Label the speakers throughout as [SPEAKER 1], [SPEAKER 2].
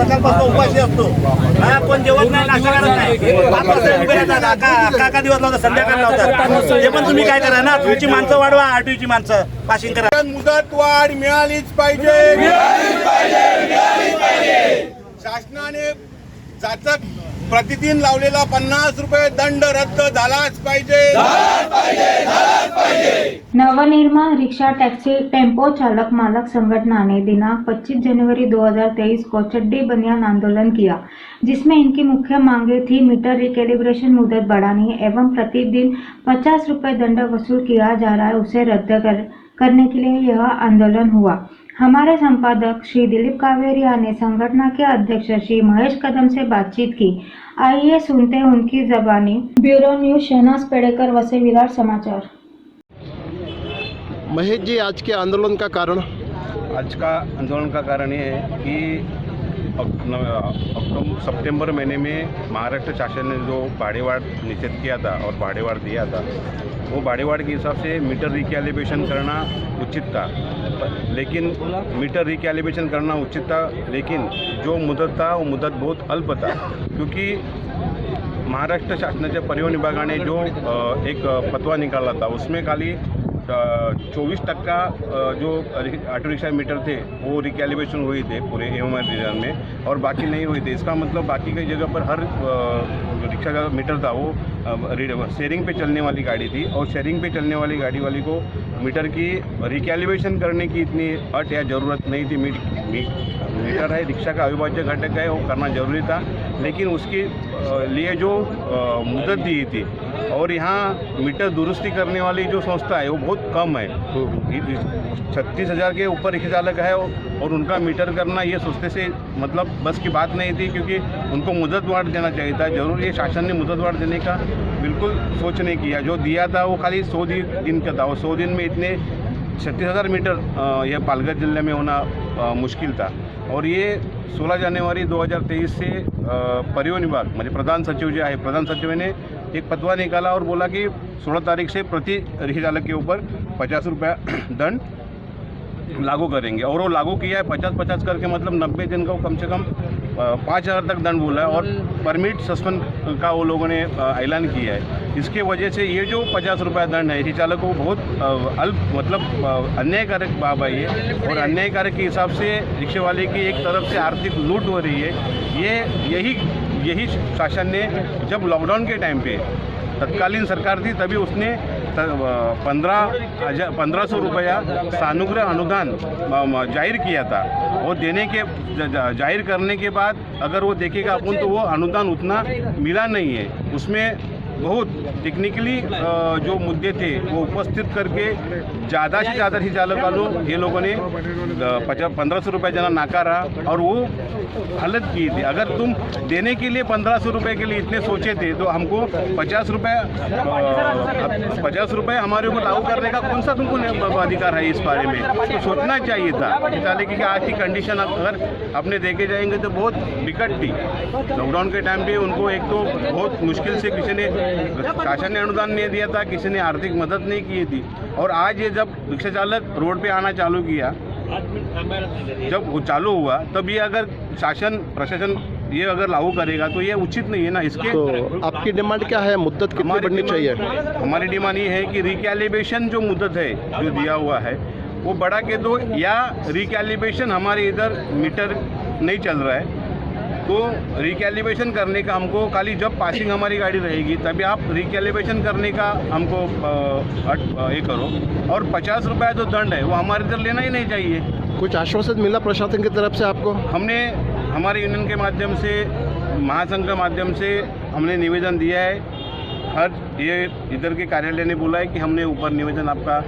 [SPEAKER 1] सकाळपासून उपाशी असतो. हा, कोण जेवत नाही, नाश्ता करत नाही. 5 वाजता उभे राहतात. अख्खा दिवस लावतात, संध्याकाळी लावतात. ते पण तुम्ही काय करा ना, तुमची माणसं वाढवा, आरटीओची माणसं पासिंग करा.
[SPEAKER 2] मुदत वाढ मिळालीच पाहिजे. शासनाने जाचक प्रतिदिन लावलेला 50 रुपये दंड रद्द झालाच पाहिजे.
[SPEAKER 3] नवनिर्माण रिक्शा टैक्सी टेम्पो चालक मालक संगठना ने दिनांक 25 जनवरी 2023 को चड्डी बनियान आंदोलन किया, जिसमें इनकी मुख्य मांगे थी मीटर रिकैलिब्रेशन मुदत बढ़ानी एवं प्रतिदिन 50 रुपये दंड वसूल किया जा रहा है उसे रद्द करने के लिए यह आंदोलन हुआ। हमारे संपादक श्री दिलीप कावेरिया ने संगठन के अध्यक्ष श्री महेश कदम से बातचीत की। आइए सुनते हैं उनकी जबानी। ब्यूरो न्यूज शहनाज पेड़ेकर, वसे विराट समाचार।
[SPEAKER 4] महेश जी, आज के आंदोलन का कारण?
[SPEAKER 5] आज का आंदोलन का कारण ये है कि सितंबर महीने में महाराष्ट्र शासन ने जो भाड़ेवाड़ निषेध किया था और भाड़ेवाड़ दिया था, वो भाड़ेवाड़ के हिसाब से मीटर रिकैलिब्रेशन करना उचित था। लेकिन मीटर रिकैलिब्रेशन करना उचित था, लेकिन जो मुदत था वो मुदत बहुत अल्प था, क्योंकि महाराष्ट्र शासनाच्या परिवहन विभागाने जो एक फतवा निकाला था उसमें खाली 24% जो ऑटो रिक्शा मीटर थे वो रिकैलिब्रेशन हुए थे पूरे एमआर रीजन में, और बाकी नहीं हुए थे। इसका मतलब बाकी कई जगह पर हर रिक्शा का मीटर था वो शेयरिंग पे चलने वाली गाड़ी थी, और शेयरिंग पे चलने वाली गाड़ी वाली को मीटर की रिकैलिब्रेशन करने की इतनी अट या ज़रूरत नहीं थी। मीटर है, रिक्शा का अविभाज्य घटक है, वो करना जरूरी था, लेकिन उसके लिए जो मुदत दी थी, और यहाँ मीटर दुरुस्ती करने वाली जो संस्था है वो बहुत कम है। 36,000 के ऊपर रिक्शा चालक है, और उनका मीटर करना ये सोचते से मतलब बस की बात नहीं थी, क्योंकि उनको मुदत वार देना चाहिए था। जरूर ये शासन ने मुदत वार देने का बिल्कुल सोच नहीं किया। जो दिया था वो खाली 100 दिन का था, और 100 दिन में इतने 36,000 मीटर यह पालघर जिले में होना मुश्किल था। और ये 16 जनवरी 2023 से परिवहन विभाग म्हणजे प्रधान सचिव जो है, प्रधान सचिव ने एक फतवा निकाला और बोला कि 16 तारीख से प्रति रिक्शा चालक के ऊपर 50 रुपया दंड लागू करेंगे। और वो लागू किया है 50-50 करके, मतलब 90 दिन का कम से कम 5,000 तक दंड बोला है, और परमिट सस्पेंड का वो लोगों ने ऐलान किया है। इसके वजह से ये जो 50 रुपया दंड है रिक्शा चालक को बहुत अल्प मतलब अन्यायकारक बात है ये, और अन्यायकारक के हिसाब से रिक्शे वाले की एक तरफ से आर्थिक लूट हो रही है। यही शासन ने जब लॉकडाउन के टाइम पे तत्कालीन सरकार थी, तभी उसने 1500 रुपया सानुग्रह अनुदान जाहिर किया था। वो देने के जाहिर करने के बाद अगर वो देखेगा अपन तो वो अनुदान उतना मिला नहीं है। उसमें बहुत टेक्निकली जो मुद्दे थे वो उपस्थित करके ज़्यादा से ज़्यादा रिक्शा चालक वालों ये लोगों ने 1500 रुपये जना नाकारा, और वो हालत की थी। अगर तुम देने के लिए 1500 रुपये के लिए इतने सोचे थे, तो हमको 50 रुपये हमारे ऊपर लागू करने का कौन सा तुमको अधिकार है? इस बारे में तो सोचना चाहिए था। चाले की आज की कंडीशन अगर अपने देखे जाएंगे तो बहुत विकट थी। लॉकडाउन के टाइम पे उनको एक तो बहुत मुश्किल से किसी ने शासन ने अनुदान नहीं दिया था, किसी ने आर्थिक मदद नहीं की थी। और आज ये जब रिक्शा चालक रोड पे आना चालू किया, जब वो चालू हुआ, तब ये अगर शासन प्रशासन ये अगर लागू करेगा तो ये उचित नहीं है ना। इसके
[SPEAKER 4] तो आपकी डिमांड क्या है? मुद्दत कितनी बढ़नी चाहिए?
[SPEAKER 5] हमारी डिमांड ये है कि रिकैलिब्रेशन जो मुद्दत है जो दिया हुआ है वो बढ़ा के दो, या रिकैलिब्रेशन हमारे इधर मीटर नहीं चल रहा है तो रिकैलिब्रेशन करने का हमको खाली जब पासिंग हमारी गाड़ी रहेगी तभी आप रिकैलिब्रेशन करने का हमको ये करो, और 50 रुपया जो दंड है वो हमारे इधर लेना ही नहीं चाहिए।
[SPEAKER 4] कुछ आश्वासन मिला प्रशासन की तरफ से आपको?
[SPEAKER 5] हमने हमारे यूनियन के माध्यम से, महासंघ के माध्यम से हमने निवेदन दिया है। हर ये इधर के कार्यालय ने बोला है कि हमने ऊपर निवेदन आपका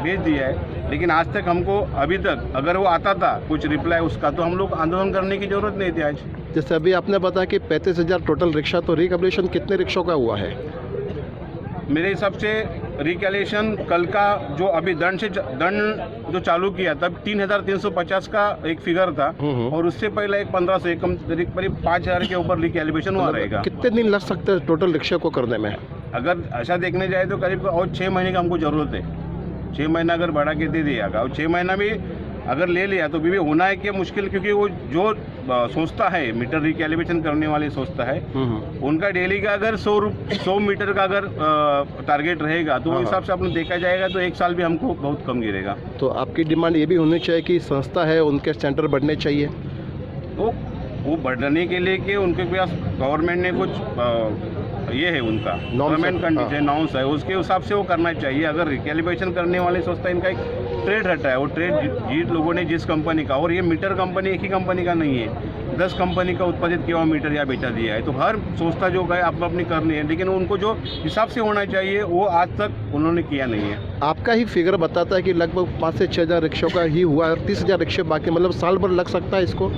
[SPEAKER 5] भेज दिया है, लेकिन आज तक हमको अभी तक अगर वो आता था कुछ रिप्लाई उसका, तो हम लोग आंदोलन करने की ज़रूरत नहीं थी आज।
[SPEAKER 4] जैसे अभी आपने बताया कि 35,000 टोटल रिक्शा, तो रिकैलिब्रेशन कितने रिक्शों का हुआ है?
[SPEAKER 5] मेरे हिसाब से रिकैलिब्रेशन कल का जो अभी दंड जो चालू किया तब 3,350 का एक फिगर था, और उससे पहले एक 1500 एक करीब 5,000 के ऊपर रिकैलिब्रेशन हुआ रहेगा।
[SPEAKER 4] कितने दिन लग सकते हैं टोटल रिक्शा को करने में?
[SPEAKER 5] अगर ऐसा देखने जाए तो करीब और 6 महीने का हमको ज़रूरत है। 6 महीना अगर बढ़ा के दे दिया, और 6 महीना भी अगर ले लिया तो भी होना है कि मुश्किल, क्योंकि वो जो संस्था है, मीटर रिकैलिब्रेशन करने वाली संस्था है, उनका डेली का अगर 100 मीटर का अगर टारगेट रहेगा तो उस हिसाब से अपने देखा जाएगा तो एक साल भी हमको बहुत कम गिरेगा।
[SPEAKER 4] तो आपकी डिमांड ये भी होनी चाहिए कि संस्था है उनके स्टैंडर्ड बढ़ने चाहिए।
[SPEAKER 5] वो बढ़ने के लिए कि उनके पास गवर्नमेंट ने कुछ ये है उनका गवर्नमेंट कंडीशन नॉर्म्स है, उसके हिसाब से वो करना चाहिए। अगर रिकैलिब्रेशन करने वाली संस्था, इनका एक ट्रेड रहता है, वो ट्रेड जिस लोगों ने जिस कंपनी का, और ये मीटर कंपनी एक ही कंपनी का नहीं है, 10 कंपनी का उत्पादित किया हुआ मीटर या बेचा दिया है, तो हर संस्था जो है अपनी करनी है, लेकिन उनको जो हिसाब से होना चाहिए वो आज तक उन्होंने किया नहीं है।
[SPEAKER 4] आपका ही फिगर बताता है कि लगभग 5 से 6 हज़ार रिक्शों का ही हुआ, 30,000 रिक्शे बाकी, मतलब साल भर लग सकता है इसको।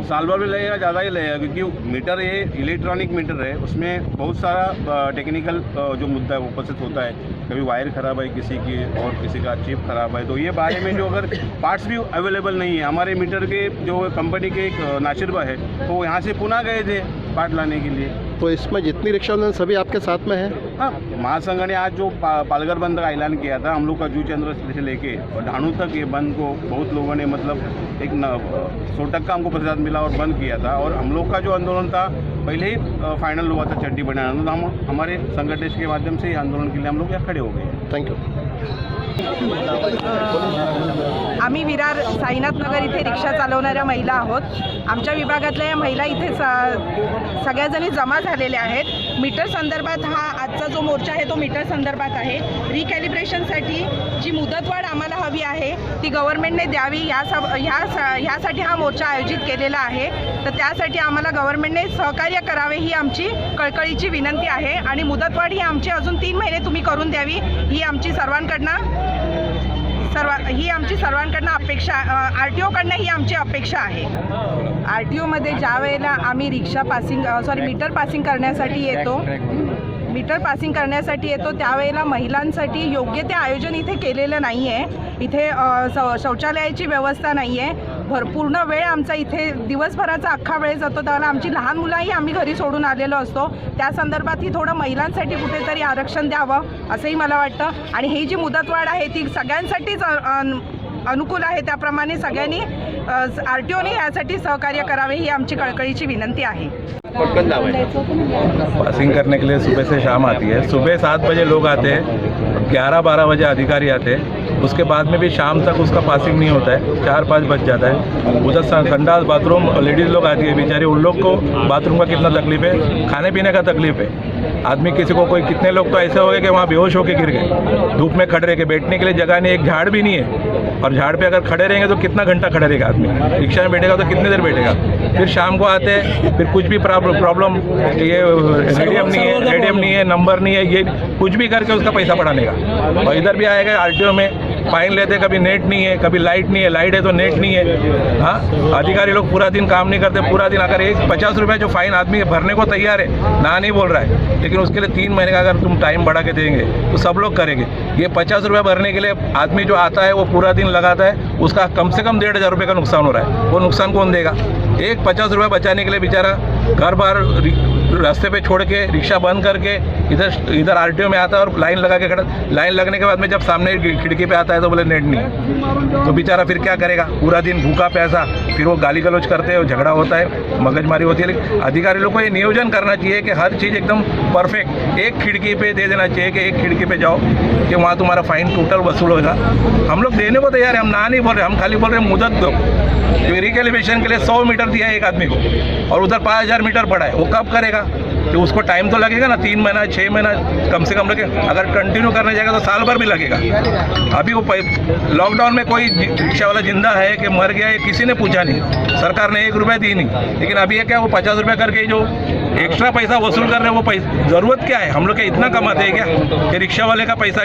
[SPEAKER 5] साल भर में लगेगा, ज़्यादा ही लगेगा, क्योंकि मीटर ये इलेक्ट्रॉनिक मीटर है, उसमें बहुत सारा टेक्निकल जो मुद्दा है वो उपस्थित होता है। कभी वायर ख़राब है किसी की और किसी का चिप ख़राब है, तो ये बारे में जो अगर पार्ट्स भी अवेलेबल नहीं है, हमारे मीटर के जो कंपनी के एक नासिर है, तो वो यहाँ से पुणे गए थे पार्ट लाने के लिए।
[SPEAKER 4] तो इसमें जितनी रिक्शा हैं सभी आपके साथ में है?
[SPEAKER 5] हाँ, महासंघ ने आज जो पालघर बंद का ऐलान किया था, हम लोग का जू चंद्र से लेके और ढाणू तक ये बंद को बहुत लोगों ने मतलब एक 100% का हमको प्रतिशत मिला और बंद किया था। और हम लोग का जो आंदोलन था पहले ही फाइनल हुआ था चड्डी बनाना, तो हम हमारे संगठन के माध्यम से आंदोलन के लिए हम लोग यहाँ खड़े हो गए।
[SPEAKER 4] Thank you.
[SPEAKER 6] आम्ही विरार साईनाथनगर इथे रिक्षा चालवणाऱ्या महिला आहोत। आमच्या विभागातल्या या महिला इथे सगळ्याजणी जमा झालेल्या आहेत। मीटर संदर्भात हा आजचा जो मोर्चा आहे तो मीटर संदर्भात आहे। रिकॅलिब्रेशनसाठी जी मुदतवाढ आम्हाला हवी आहे ती गव्हर्नमेंटने द्यावी, ह्यासाठी हा मोर्चा आयोजित केलेला आहे। तर त्यासाठी आम्हाला गव्हर्नमेंटने सहकार्य करावे ही आमची कळकळीची विनंती आहे आणि मुदतवाढ ही आमची अजून 3 महिने तुम्ही करून द्यावी ही आमची सर्वांकडनं अपेक्षा, RTO कडनं ही आमची अपेक्षा आहे। RTO मध्ये ज्या वेळेला आम्ही मीटर पासिंग करण्यासाठी येतो त्यावेळेला महिलांसाठी योग्य ते आयोजन इथे केलेलं नाही आहे। इथे शौचालयाची व्यवस्था नाही आहे। पूर्ण वेळ आमचा इथे दिवसभराचा अख्खा वेळ जातो, त्याला आमची लहान मुलंही आम्ही घरी सोडून आलेलो असतो। त्या संदर्भात ही थोडं महिलांसाठी कुठेतरी आरक्षण द्यावं असंही मला वाटतं। आणि ही जी मुदतवाढ आहे ती सगळ्यांसाठीच अनुकूल आहे, त्याप्रमाणे सगळ्यांनी RTOने यासाठी सहकार्य करावे ही आमची कळकळीची विनंती आहे।
[SPEAKER 7] पासिंग करने के लिए सुबह से शाम आती है। सुबह 7 बजे लोग आते हैं, 11-12 बजे अधिकारी आते हैं, उसके बाद में भी शाम तक उसका पासिंग नहीं होता है, 4-5 बज जाता है। उधर संडास बाथरूम लेडीज़ लोग आती है बेचारी, उन लोग को बाथरूम का कितना तकलीफ है, खाने पीने का तकलीफ है। आदमी किसी को कोई कितने लोग तो ऐसे हो गए कि वहाँ बेहोश होकर गिर गए, धूप में खड़े रह के, बैठने के लिए जगह नहीं, एक झाड़ भी नहीं है। और झाड़ पे अगर खड़े रहेंगे तो कितना घंटा खड़े रहेगा आदमी, रिक्शा में बैठेगा तो कितनी देर बैठेगा। फिर शाम को आते हैं, फिर कुछ भी प्रॉब्लम, ये रेडियम नहीं है, नंबर नहीं है, ये कुछ भी करके उसका पैसा बढ़ाने का। और इधर भी आएगा RTO में फाइन लेते, कभी नेट नहीं है, कभी लाइट नहीं है, लाइट है तो नेट नहीं है। हाँ, अधिकारी लोग पूरा दिन काम नहीं करते, पूरा दिन अगर 50 रुपये जो फाइन आदमी भरने को तैयार है, ना नहीं बोल रहा है, लेकिन उसके लिए 3 महीने का अगर तुम टाइम बढ़ा के देंगे तो सब लोग करेंगे। ये 50 रुपये भरने के लिए आदमी जो आता है वो पूरा दिन लगाता है, उसका कम से कम 1,500 रुपये का नुकसान हो रहा है। वो नुकसान कौन देगा? एक 50 रुपये बचाने के लिए बेचारा घर बार रास्ते पे छोड़ के रिक्शा बंद करके इधर RTO में आता है और लाइन लगा के खड़ा। लाइन लगने के बाद में जब सामने खिड़की पे आता है तो बोले नेट नहीं, तो बेचारा फिर क्या करेगा? पूरा दिन भूखा प्यासा, फिर वो गाली गलौज करते हैं, झगड़ा होता है, मगजमारी होती है। लेकिन अधिकारी लोग को ये नियोजन करना चाहिए कि हर चीज़ एकदम परफेक्ट एक खिड़की पे दे देना चाहिए कि एक खिड़की पे जाओ कि वहाँ तुम्हारा फाइन टोटल वसूल होगा। हम लोग देने को तैयार है, हम ना नहीं बोल रहे, हम खाली बोल रहे हैं मुदत दो। रिकैलिब्रेशन के लिए 100 मीटर दिया है एक आदमी को और उधर 5000 मीटर पड़ा है, वो कब करेगा? तो उसको टाइम तो लगेगा ना, 3 महीना 6 महीना कम से कम लगे। अगर कंटिन्यू करने जाएगा तो साल भर भी लगेगा। अभी वो लॉकडाउन में कोई रिक्शा वाला जिंदा है कि मर गया है किसी ने पूछा नहीं, सरकार ने 1 रुपया दी नहीं। लेकिन अभी ये क्या, वो 50 रुपये करके जो एक्स्ट्रा पैसा वसूल कर रहे हैं, वो पैसा ज़रूरत क्या है? हम लोग क्या इतना कमाते हैं क्या कि रिक्शा वाले का पैसा